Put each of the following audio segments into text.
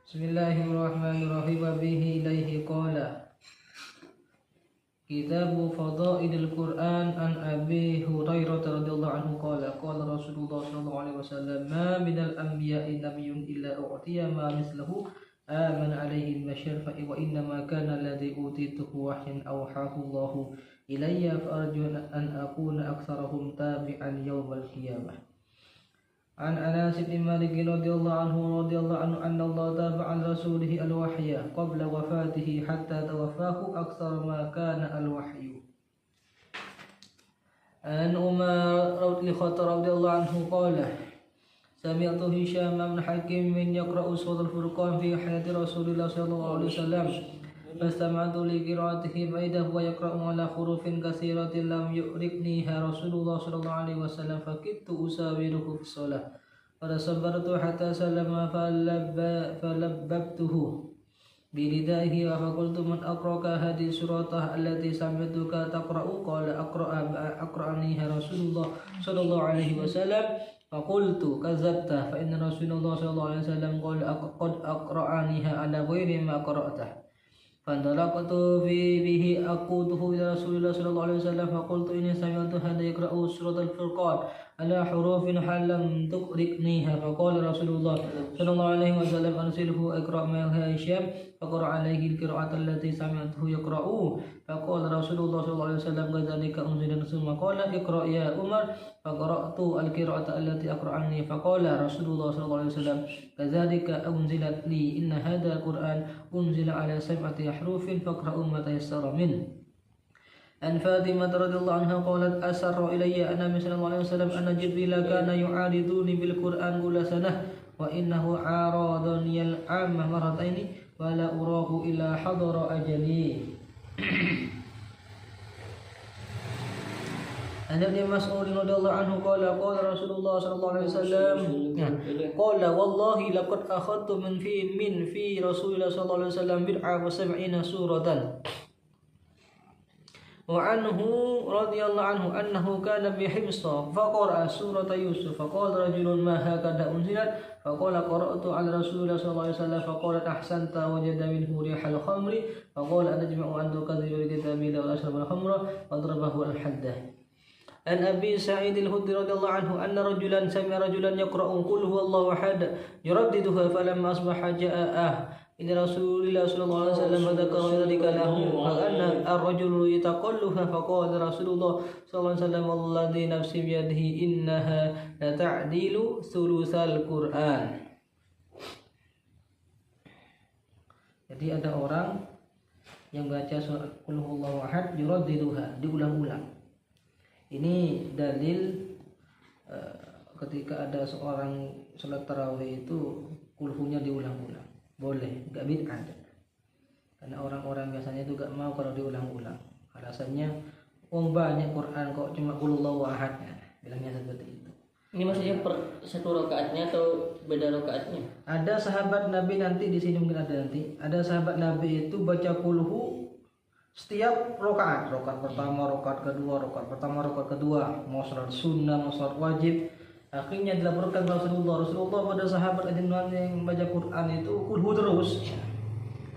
Bismillahirrahmanirrahim. Wa bihi ilaihi qala Kitabu Fadailil Quran an Abi Hurairah radhiyallahu anhu qala qala Rasulullah sallallahu alaihi wasallam ma minal anbiya'i nabiyyun illa u'tiya ma mislahu amana alaihi al-bashar fa wa inna ma kana alladhi utituhu wahyan awhahu Allah ilayya fa arju an akuna aktsarahum tabi'an yawmal qiyamah. An Anas bin Malik radhiyallahu anhu anna Allah taba'a rasulihi al-wahya qabla wafatihi hatta tawaffahu aktsar ma kana al-wahyu. An Umar radhiyallahu anhu qala sami'tu Hisham bin Hakim yaqra'u surat al-Furqan fi hayati Rasulillah sallallahu alaihi wasallam fastama'tu li qira'atihi fa idha huwa yaqra'u ala hurufin katsiratin lam yu'rifniha Rasulullah sallallahu alaihi wasallam fakittu usawiruhu fi shalah farasabartu hatta sallama falabbabtuhu biridaihi wa faqultu man aqra'aka hadhihi suratah allati sami'tuka taqra'u qala aqra'aniha Rasulullah sallallahu alaihi wasallam faqultu kadzabta fa inna Rasulullah sallallahu alaihi wasallam qala qad aqra'aniha ala ghairi ma qara'tah. Fantalaqtu bihi aquduhu ila Rasulillah sallallahu alaihi wasallam faqultu inni sami'tu hadha yaqra'u surat al-Furqan ala hurufin halam tuqrikniha faqala Rasulullah sallallahu alaihi wasallam arsilhu iqra' ma Hisham faqra' alaihi al-qira'ata allati sami'tuhu yaqra'u faqala Rasulullah sallallahu alaihi wasallam kadzalika unzila summa qala iqra' ya Umar faqra'tu al-qira'ata allati aqra'ani faqala Rasulullah sallallahu alaihi wasallam kadzalika unzilat li inna hadha al-Qur'an unzila ala sab'ati ahrufin faqra'u ma tayassara min. An Fatimah radhiyallahu anha qalat asarra ilayya anna sallallahu alaihi wasallam anna Jibril kana yu'ariduni bil Qur'an kulla sanah wa innahu aradani al-'amma marrataini wa la urahu ila hadara ajali. An Ibn Mas'ud radhiyallahu anhu qala qala Rasulullah sallallahu alaihi wasallam qala wallahi laqad akhadtu min fi Rasulillah sallallahu alaihi wasallam bid'a wa sab'ina suratan. Wa anhu radhiyallahu anhu annahu kana bi Himsa faqara surata Yusuf faqala rajulun ma hakada unzilat faqala qara'tu ala Rasulillah sallallahu alaihi wasallam faqala ahsanta wajada minhu rihal khamri faqala anajma'u an tukadhibu kitabillah wa ashrabal khamra wa darabahu al-haddah. An Abi Sa'id al-Khudri radhiyallahu anhu anna rajulan sami'a rajulan yaqra'u qul huwallahu ahad yuraddiduha falamma asbaha jaa'a inna Rasulillah sallallahu alaihi wasallam dzakara dzalika lahu fa anna ar-rajulu yataqalluha faqala Rasulullah sallallahu alaihi wasallam alladhi nafsi bi yadihi innaha la ta'dilu thulutsal Qur'an. Jadi ada orang yang baca surat qul huwallahu ahad yuraddiduha diulang-ulang. Ini dalil ketika ada seorang sholat tarawih itu kulhunya diulang-ulang. Boleh, gak bid'ah. Karena orang-orang biasanya itu gak mau kalau diulang-ulang. Alasannya, banyak Quran kok cuma qulullahu ahad. Bilangnya seperti itu. Ini maksudnya per satu rakaatnya atau beda rakaatnya? Ada sahabat Nabi nanti di sini mungkin ada nanti. Ada sahabat Nabi itu baca kulhu setiap rakaat pertama, rakaat kedua, mau salat sunnah, mau salat wajib. Akhirnya dilaporkan Rasulullah pada sahabat yang baca Quran itu kulhu terus.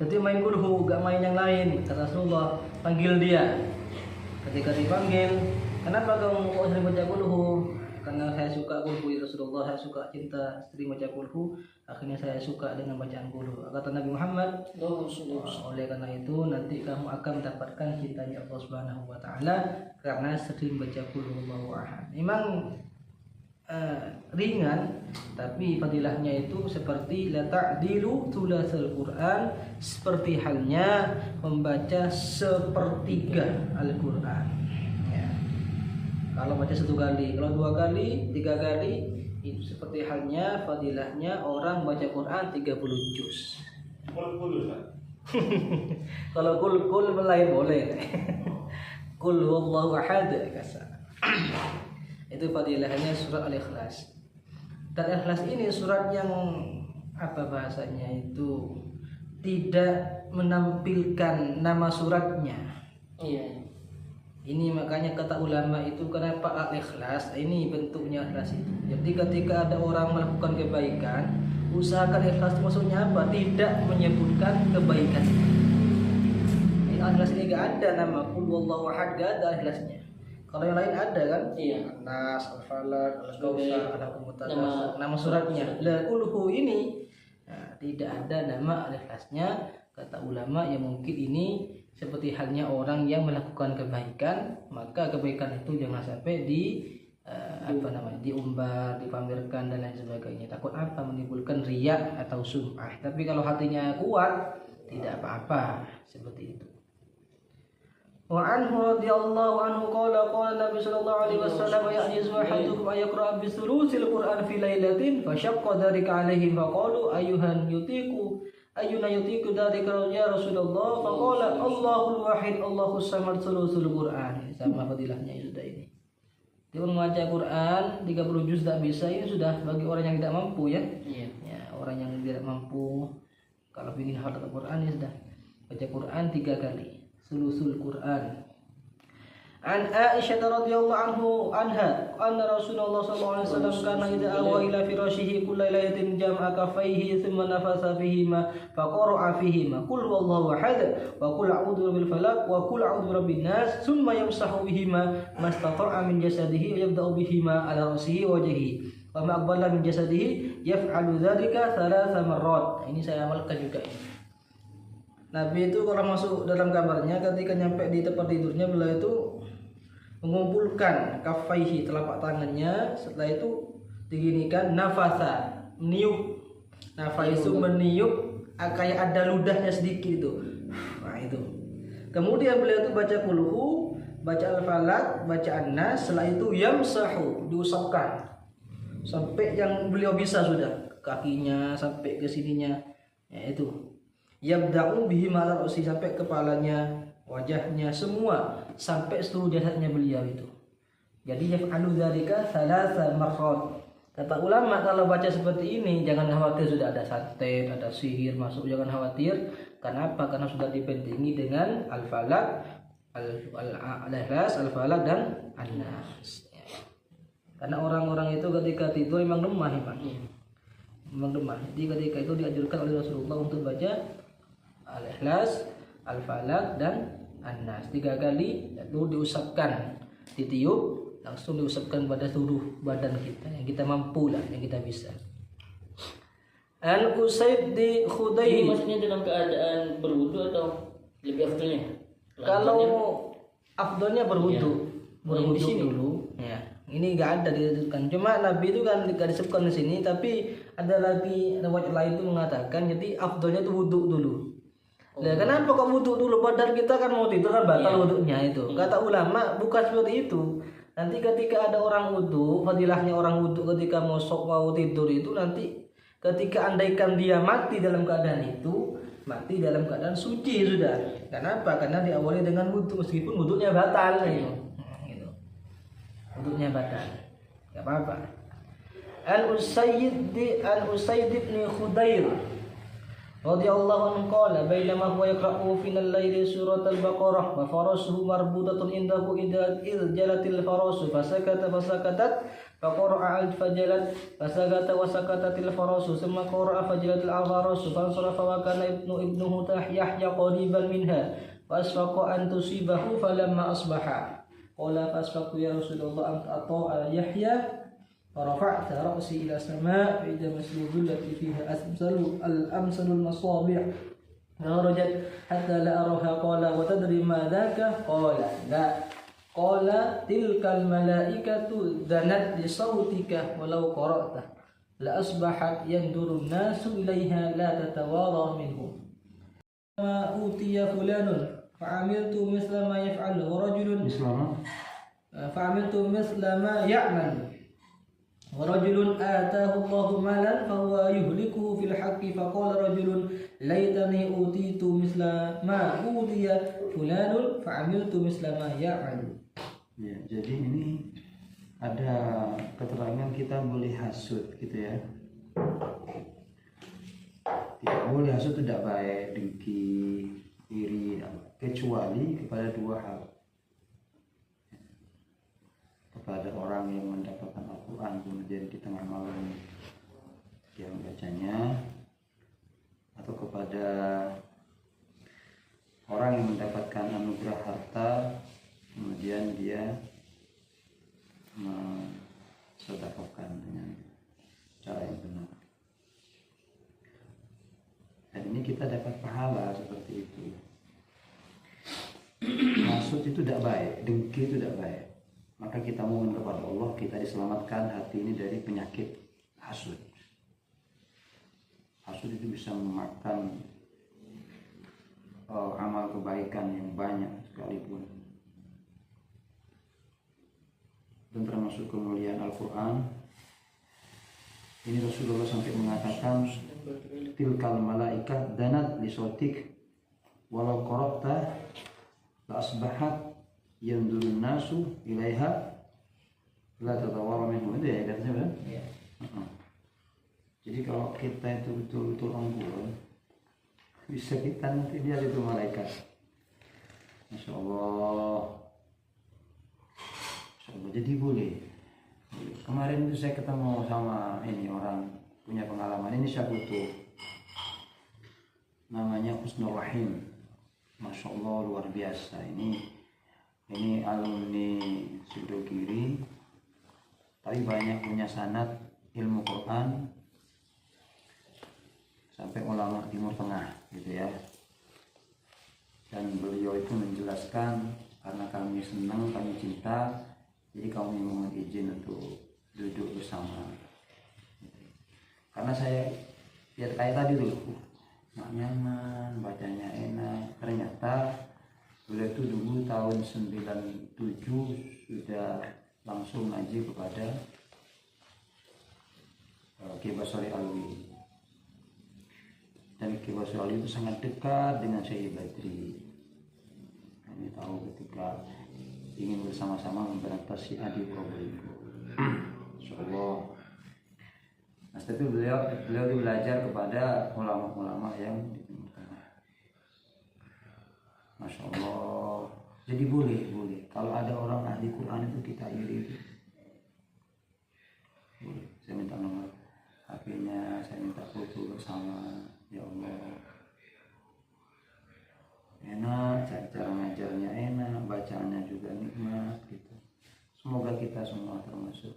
Jadi main kulhu, gak main yang lain. Kata Rasulullah, panggil dia. Ketika dipanggil, kenapa kamu kok sering baca kulhu? Karena saya suka kulhu ya Rasulullah, saya suka cinta sering baca kulhu. Akhirnya saya suka dengan bacaan kulhu. Kata Nabi Muhammad, oleh karena itu nanti kamu akan mendapatkan cintanya Allah Subhanahu wa taala karena sering baca kulhu Allahu ahad. Memang ringan, tapi fadilahnya itu seperti la ta'dilu thulatsal Qur'an, seperti halnya membaca sepertiga Al-Qur'an. Ya. Kalau baca satu kali, kalau dua kali, tiga kali, itu seperti halnya fadilahnya orang baca Quran 30 juz. Kalau kul lain boleh. Qul huwallahu ahad kasar. Itu fadilahnya surat Al-Ikhlas. Dan Ikhlas ini surat yang apa bahasanya itu tidak menampilkan nama suratnya. Iya. Ini makanya kata ulama itu kenapa Al-Ikhlas, ini bentuknya ikhlas itu. Jadi ketika ada orang melakukan kebaikan, Usahakan ikhlas itu maksudnya apa? Tidak menyebutkan kebaikan. Ini ikhlas ini gak ada nama qul huwallahu ahad, gak ada ikhlasnya. Kalau yang lain ada kan? Iya. Nas, Al-Falaq, Al-Kautsar, Al-Mutakasir, nama suratnya. suratnya. La qulhu ini tidak ada nama ikhlasnya. Kata ulama yang mungkin ini seperti halnya orang yang melakukan kebaikan, maka kebaikan itu jangan sampai diumbar, dipamerkan dan lain sebagainya. Takut apa? Menimbulkan riya atau sum'ah. Tapi kalau hatinya kuat, tidak apa-apa seperti itu. Wa anhu radhiyallahu anhu qala Nabi sallallahu alaihi wasallam ya'jizu ahadukum ay yaqra'a bi thuluthil Qur'an fi lailatin fa syaqqa dzalika alaihim fa qalu ayyuhan yutiqu dzalika ya Rasulullah fa qala Allahul wahid Allahus samad thuluthul Qur'an. Sama fadilahnya sudah ini. Dia membaca Quran 30 juz tak bisa, ini sudah bagi orang yang tidak mampu ya. Iya. Ya, orang yang tidak mampu kalau ingin hafal Quran ya sudah baca Quran 3 kali. Sulusul Quran. An Aisyah radhiyallahu anha anna Rasulullah sallallahu alaihi wasallam kana idza awa ila firashihi kulla lailatin jam'a kaffaihi thumma nafasa fihima fa qara'a fihima qul huwallahu ahad wa qul a'udzu birabbil falaq wa qul a'udzu birabbin nas thumma yamsahu bihima mastata'a min jasadihi wa yabda'u bihima ala ra'sihi wa wajhihi wa ma aqbala min jasadihi yaf'alu dzalika 3 marrat. Ini saya amalkan juga ini. Nabi itu kalau masuk dalam kamarnya ketika nyampe di tempat tidurnya beliau itu mengumpulkan kafaihi telapak tangannya, setelah itu diginikan nafasa meniup. Nafas itu meniup kayak ada ludahnya sedikit itu. Nah itu. Kemudian beliau itu baca qulhu, baca al-falaq, baca an-nas, setelah itu yamsahu, diusapkan sampai yang beliau bisa sudah, kakinya sampai ke sininya. Ya itu. Yabda'u bihi ma'al ra'si, sampai kepalanya, wajahnya, semua sampai seluruh jasadnya beliau itu. Jadi yaf'alu dzalika 3 marrat. Kata ulama kalau baca seperti ini jangan khawatir sudah ada santet, ada sihir masuk, jangan khawatir. Kenapa? Karena sudah dipentingi dengan al-falaq, al-ikhlas, al-falaq dan an-nas. Karena orang-orang itu ketika tidur memang lemah, memang lemah. Jadi ketika itu dianjurkan oleh Rasulullah untuk baca al-ikhlas, al-falaq dan an-nas 3 kali, lalu diusapkan, ditiup, langsung diusapkan pada seluruh badan kita yang kita mampu lah, yang kita bisa. An Usaid di Ini Khudayr. maksudnya dalam keadaan berwudu atau lebih afdalnya? Kalau afdalnya berwudu, Yang di sini. dulu. Ya, ini nggak ada disebutkan. Cuma Nabi itu kan nggak disebutkan di sini, tapi ada lagi riwayat lain itu mengatakan jadi afdalnya itu wudu dulu. Nah, kenapa kok wudu dulu? Badan kita kan mau tidur kan batal wudunya itu. Kata ulama bukan seperti itu. Nanti ketika ada orang wudu, fadilahnya orang wudu ketika mau tidur itu nanti ketika andaikan dia mati dalam keadaan itu, mati dalam keadaan suci sudah. Kenapa? Karena diawali dengan wudu meskipun wudunya batal gitu. Wudunya batal. Enggak apa-apa. Al-Usayd bin Khudayr radhiyallahu anhu qala bainama huwa yaqra'u fi al-laili surat al-Baqarah wa farasuhu marbutatun indahu idza jalatil farasu fasakatat faqara'a al-fajalat fasakata wa sakatatil farasu thumma qara'a fajalatil al-farasu fansarafa wa kana ibnuhu yahya qariban minha wa asfaqa an tusibahu falamma asbaha qala fasfaqtu ya Rasulullah anta ata'a Yahya فرفعت رأسي إلى السماء فإذا مسلوب التي فيها الأمثل المصابع خرجت حتى لا أراها قال وتدري ما ذاك قال لا قال تلك الملائكة دنت لصوتك ولو قرأته لأصبحت ينظر الناس إليها لا تتوارى منهم ما أوتي فلان فعملت مثل ما يفعل ورجل فعملت مثل ما يعمل ورجل آتاه الله مالا فهو يهلكه في الحق فقال رجل ليتني أوتيت مثل ما أوتي فلان فعملت مثل ما يعمل. Ya, jadi ini ada keterangan kita boleh hasud gitu ya. Tidak boleh hasud, tidak baik, dengki, iri, kecuali kepada 2 hal. Kepada orang yang mendapatkan Al-Quran kemudian di tengah malam dia membacanya, atau kepada orang yang mendapatkan anugerah harta kemudian dia mensedekahkan dengan cara yang benar. Dan ini kita dapat pahala seperti itu. Maksud itu tidak baik, dengki itu tidak baik. Maka kita mohon kepada Allah kita diselamatkan hati ini dari penyakit hasud. Hasud itu bisa memakan amal kebaikan yang banyak sekalipun. Dan termasuk kemuliaan Al-Quran. Ini Rasulullah sampai mengatakan tilkal malaikat danat li sautik walau qarabta la asbahat yandurun nasu ilaiha la tatawara minhu. Itu ya katanya kan? Iya. Jadi kalau kita itu betul-betul unggul, bisa kita nanti lihat itu malaikat. Masya Allah. Masya Allah. Jadi boleh. Kemarin itu saya ketemu sama ini orang punya pengalaman. Ini saya butuh. Namanya Husnul Rahim. Masya Allah luar biasa. Ini alumni Sudogiri, tapi banyak punya sanad ilmu Quran sampai ulama Timur Tengah gitu ya. Dan beliau itu menjelaskan karena kami senang, kami cinta, jadi kami mohon izin untuk duduk bersama. Karena saya lihat kayak tadi tuh, nggak nyaman, bacanya enak. Ternyata beliau itu dulu tahun 97 sudah langsung ngaji kepada Kiai Basri Alwi. Dan Kiai Basri Alwi itu sangat dekat dengan Syekh Badri. Kami tahu ketika ingin bersama-sama memberantas Syiah di Probolinggo. Insyaallah. Nah, setelah itu beliau belajar kepada ulama-ulama yang di Timur Tengah. Masya Allah. Jadi boleh. Kalau ada orang ahli Quran itu kita iri itu. Boleh. Saya minta nomor HP-nya, saya minta foto bersama. Ya Allah. Enak, cara ngajarnya enak, bacaannya juga nikmat gitu. Semoga kita semua termasuk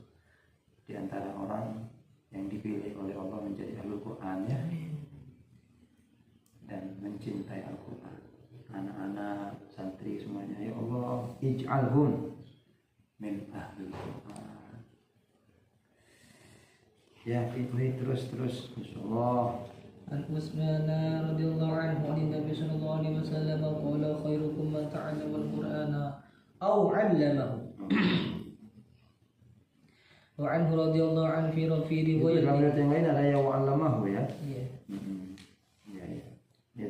di antara orang yang dipilih oleh Allah menjadi ahli Quran ya. Dan mencintai Al-Quran. Anak-anak, santri semuanya, ya Allah, ij'alhum min ahlul Quran. Ya, terus insyaallah. عن عثمان رضي الله عنه عن النبي صلى الله عليه وسلم قال خيركم من تعلم القرآن أو علمه. وعنه رضي الله عنه في رواية. Yang lain ada yang wa'allamahu ya. Iya. Ya.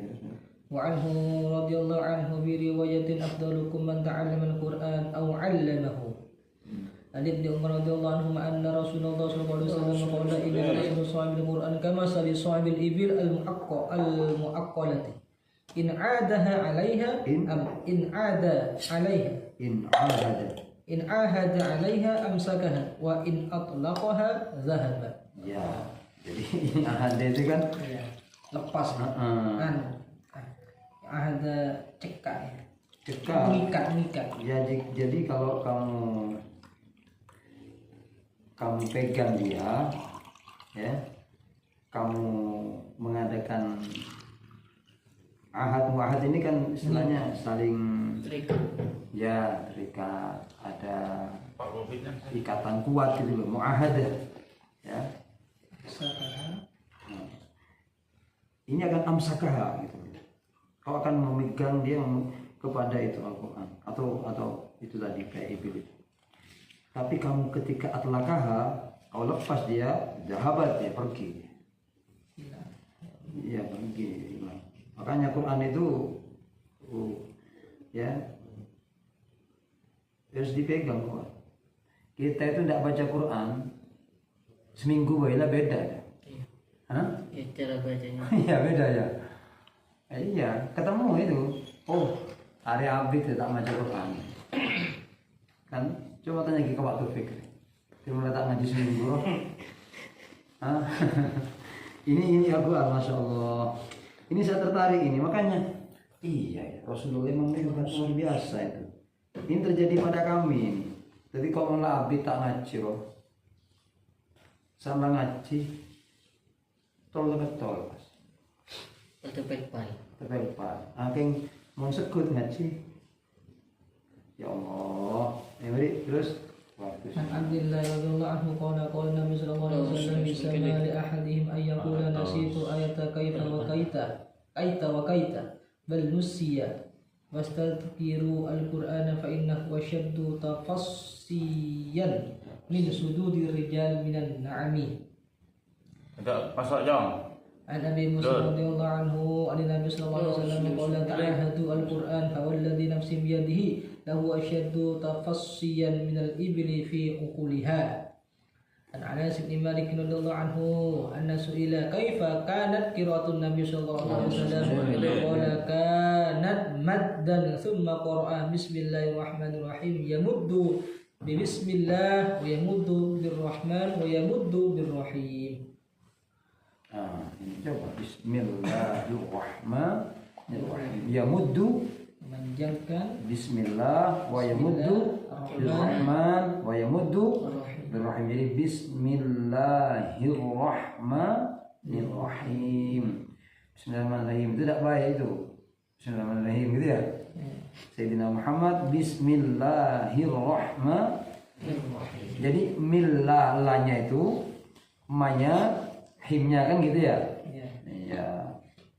وعنه رضي الله عنه في رواية أفضلكم من تعلم القرآن أو علمه. عن ابن عمر رضي الله عنهما أن رسول الله صلى الله عليه وسلم قال إن مثل صاحب القرآن كمثل صاحب الإبل المعقلة إن عادها عليها إن عاهد عليها أمسكها وإن أطلقها ذهب. Ya, jadi ahad itu kan Ya, lepas. Ada cekak ya. Mengikat. Ya, jadi kalau kamu pegang dia, ya, kamu mengadakan ahad ini kan istilahnya saling terikat. ya terikat, ada ikatan kuat gitu loh, muahadah ya. Nah, ini akan amsakaha gitu. Kau akan memegang dia kepada itu Al-Quran atau itu tadi kayak ibil itu. Tapi kamu ketika atlakaha, kau lepas dia, jahabat dia pergi. Iya pergi. Makanya Quran itu ya harus dipegang kok. Kita itu tidak baca Quran seminggu beda ya. Hah? Ya, cara bacanya. Iya beda ya. Iya ketemu itu. Oh hari abis tidak baca Quran. Kan coba tanya ke Pak Taufik. Dia mulai tak ngaji seminggu. Ini Al-Quran, Masya Allah. Ini saya tertarik ini, makanya iya ya, Rasulullah memang luar biasa itu. Ini terjadi pada kami ini. Jadi kalau malah abdi tak ngaji loh, sama ngaji, tol pas, terpelpan. Akhirnya mau sekut ngaji. Ya Allah, ini terus waktu. عن عبد الله رضي الله عنه قال قال النبي صلى الله عليه وسلم سما لأحدهم أن يقول نسيت آية كيف وكيت بل نسي واستذكروا القرآن فإنه أشد تفصيا من سدود الرجال من النعم. Ada pasal jam. عن أبي موسى رضي الله عنه عن النبي صلى الله عليه وسلم قال تعاهدوا القرآن فوالذي نفسي بيده له أشد تفصيا من الإبل في عقولها. عن أنس بن مالك رضي الله عنه أن سئل كيف كانت قراءة النبي صلى الله عليه وسلم قال كانت مدا ثم قرأ بسم الله الرحمن الرحيم يمد ببسم الله ويمد بالرحمن ويمد بالرحيم. Ini coba Bismillahirrahmanirrahim. Yamuddu memanjangkan Bismillah wa yamuddu Birrahman wa yamuddu Birrahim. Jadi Bismillahirrahmanirrahim. Bismillahirrahmanirrahim itu tidak baik itu. Bismillahirrahmanirrahim gitu ya. Sayyidina Muhammad Bismillahirrahmanirrahim. Jadi millah lanya itu manya himnya kan gitu ya. Iya.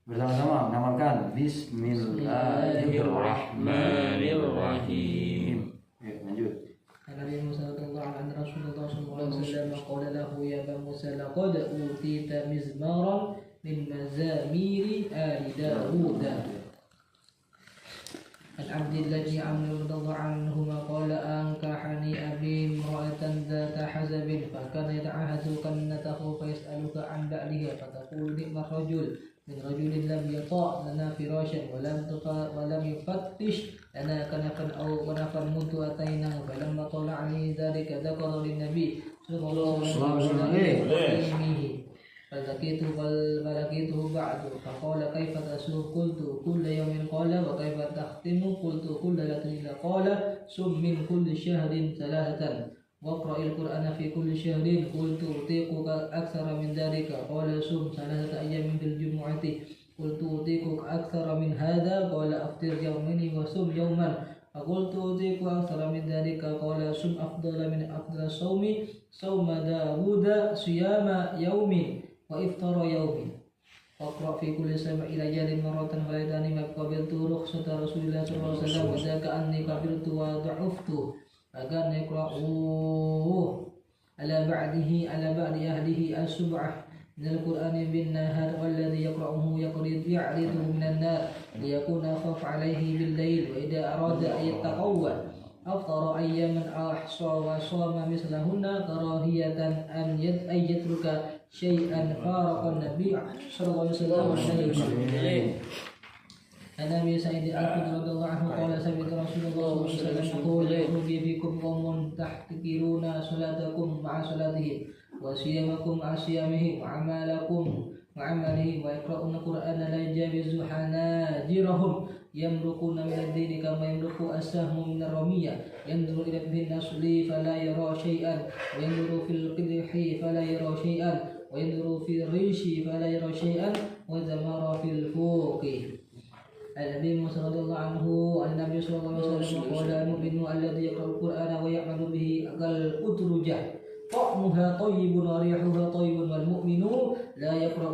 Bersama-sama mengamalkan Bismillahirrahmanirrahim. Ya, lanjut. Nabi Musa radhiyallahu anhu Rasulullah sallallahu alaihi wasallam qala lahu ya Aba Musa laqad utita mizmaran min mazamiri ali Daud. An Abdillah bin Amr radhiyallahu anhuma qala ankahani abi imra'atan dhata hazabin fa kana yata'ahadu kannatahu fa yas'aluka an ba'liha fa taqulu ni'ma rajul min rajulin lam yata' lana firashan wa lam yufattish lana kanafan aw kanafan mutu ataina fa lamma tala'ani dhalika dhakara lin nabi sallallahu alaihi wasallam فلقيته بعد فقال كيف تصوم قلت كل يوم قال وكيف تختم قلت كل ليلة قال صم من كل شهر ثلاثة واقرأ القرآن في كل شهر قلت أطيقك أكثر من ذلك قال صم 3 أيام بالجمعة قلت أطيقك أكثر من هذا قال أفطر يومين وصم يوما فقلت أطيق أكثر من ذلك قال صم أفضل من أفضل الصوم صوم داود صيام يوم وإفطار يوم واقرأ في كل 7 ليال مرة وليلتان ما قبلت رخصة رسول الله صلى الله عليه وسلم وذاك أني قبلت وضعفت فكان يقرأ على بعد أهله السبعة من القرآن بالنهار والذي يقرأه يعرضه من النار ليكون أخف عليه بالليل وإذا أراد أن يتقوى أفطر أياما أحصى وصام مثلهن كراهية أن يترك شيئا فارق النبي صلى الله عليه وسلم. عن أبي سعيد الخدري رضي الله عنه قال سمعت رسول الله صلى الله عليه وسلم يقول يخرج فيكم قوم تحتكرون صلاتكم مع صلاتهم وصيامكم مع صيامهم وعملكم وعملهم ويقرؤون القرآن لا يجاوز حناجرهم يمرقون من الدين كما يمرق السهم من الرمية ينظر إلى النصل فلا يرى شيئا وينظر في القدح فلا يرى شيئا وينظر في الريش فلا يرى شيئا وزمر في الفوق. عن أبي موسى رضي الله عنه عن النبي صلى الله عليه وسلم قال المؤمن الذي يقرأ القرآن ويعمل به كالأترجة طعمها طيب وريحها طيب والمؤمن لا يقرأ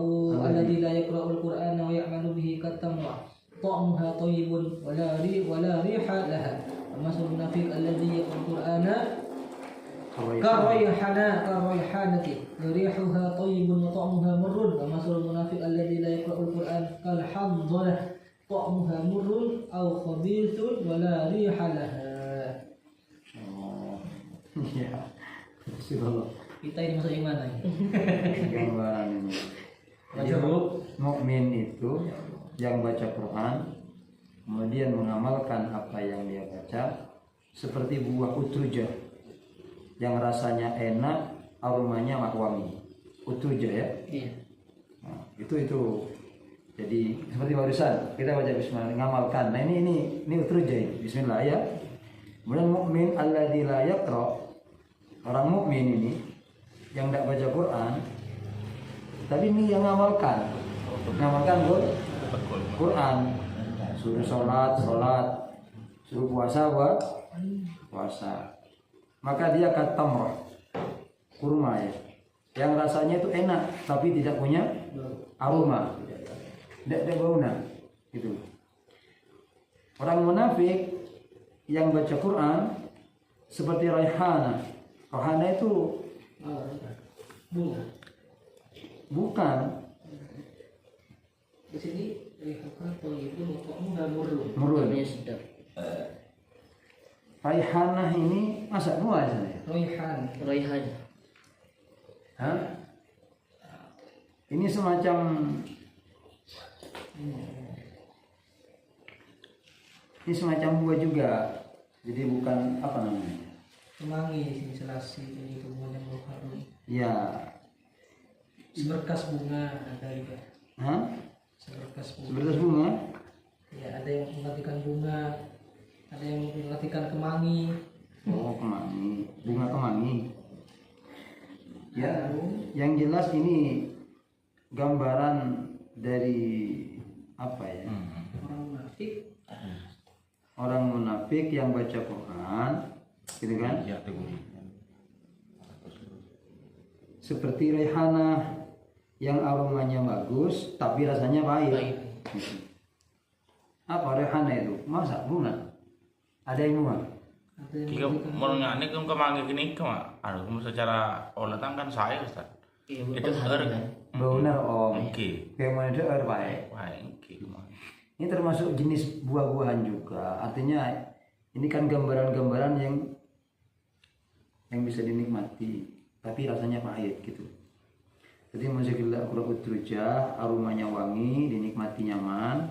الذي لا يقرأ القرآن ويعمل به كالتمر طعمها طيب ولا ريح لها ومثل المنافق الذي يقرأ القرآن كالريحانة ريحها طيب وطعمها مر ومثل المنافق الذي لا يقرأ القرآن كالحنظلة طعمها مر أو خبيث ولا ريح لها. Kita ini masuk yang mana? Gambaran ini. Jadi mukmin itu yang baca Quran kemudian mengamalkan apa yang dia baca seperti buah utrujah yang rasanya enak, aromanya wangi. Utrujah ya. Iya. itu. Jadi seperti barusan kita baca bismillah ngamalkan. Nah ini utruja ini. Bismillah ya. Kemudian mukmin alladzi la yaqra. Orang mukmin ini yang tidak baca Quran tapi ini yang ngamalkan. Ngamalkan Quran. Suruh sholat, suruh puasa, puasa. Maka dia katamrah kurma ya. Yang rasanya itu enak tapi tidak punya aroma. Tidak ada baunya gitu. Orang munafik yang baca Quran seperti raihana. Raihana itu bunga. bukan. Di sini rihana thayyibun wa murrun. Murun. Namanya sedap. Raihana ini masak buah sana. Raihan. Raihan. Hah? Ini semacam buah juga. Jadi bukan apa namanya? Kemangi di sini selasi jadi kemudian harum. Ya. Seberkas bunga ada juga. Hah? Seberkas bunga. Seberkas bunga? Ya, ada yang mengartikan bunga, ada yang mengartikan kemangi. Oh, kemangi. Bunga kemangi. Ya, yang jelas ini gambaran dari apa ya? Orang munafik. Orang munafik yang baca Quran, gitu kan? Ya, teguh. Seperti rehana yang aromanya bagus tapi rasanya pahit. Gitu. Apa rehana itu? Masa bunga? Ada yang bunga? Ada yang Jika mengartikan morongnya ini kan kemangi gini kemana? Aduh, secara olatan kan saya Ustaz. Iya, Itu berpengaruh kan? kan. Baunya om. Oke. Kayak mana itu air pahit. Wah, oke kemangi. Ini termasuk jenis buah-buahan juga. Artinya ini kan gambaran-gambaran yang bisa dinikmati, tapi rasanya pahit gitu. Jadi masyaallah qura'ut utruja, aromanya wangi, dinikmati nyaman.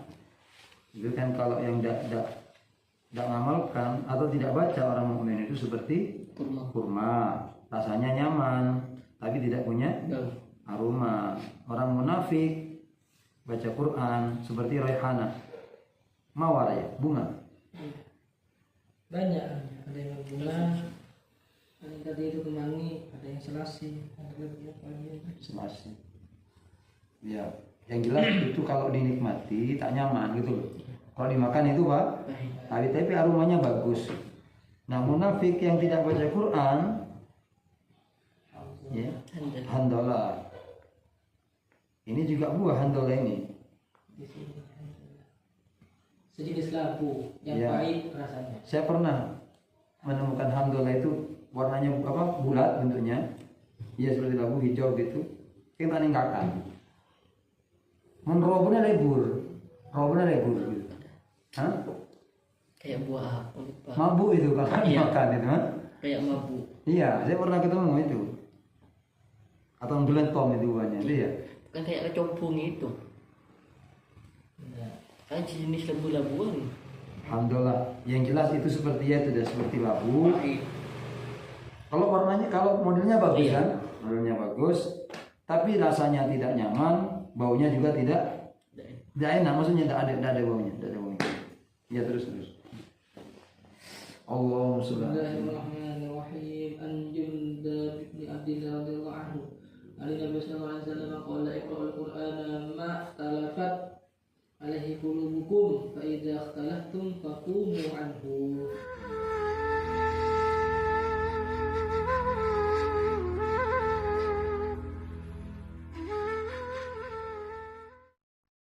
Itu kan kalau yang tidak ngamalkan atau tidak baca orang mukmin itu seperti kurma, rasanya nyaman, tapi tidak punya aroma. Orang munafik baca Quran seperti raihana, mawar ya, bunga. banyak, ada yang berbunga, ada yang tadi itu kemangi, ada yang selasi, ada lagi apa lagi? Selasi. Ya, yang jelas itu kalau dinikmati tak nyaman gitu loh. Kalau dimakan itu pak, tapi aromanya bagus. Nah munafik yang tidak baca Quran, ya, handalah. Ini juga buah handalah ini. Di sini. Sejenis labu yang Ya. pahit rasanya. Saya pernah menemukan handalah itu warnanya apa? Bulat bentuknya. Iya seperti labu hijau gitu. Kita ninggalkan. Menrobnya lebur, robnya lebur gitu. Hah? Kayak buah apa lupa. Mabuk itu kalau Iya. dimakan itu, ha? Kayak mabuk. Iya, saya pernah ketemu itu. Atau gelentong itu buahnya, itu ya. Kan kayak kecompung itu. Kan jenis labu-labuan. Alhamdulillah. Yang jelas itu seperti ya, itu sudah seperti labu. Pahit. Kalau warnanya, kalau modelnya bagus Iya. kan, modelnya bagus, tapi rasanya tidak nyaman, baunya juga tidak enak. Maksudnya tidak ada baunya, tidak ada baunya. Ya terus. Allahumma sholli ala Bismillahirrahmanirrahim. An Jundab bin Abdillah radhiyallahu anhu. Ali Nabi sallallahu alaihi wasallam qala iqra'ul Qur'ana ma talafat alaihi qulubukum fa idza ikhtalaftum faqumu anhu.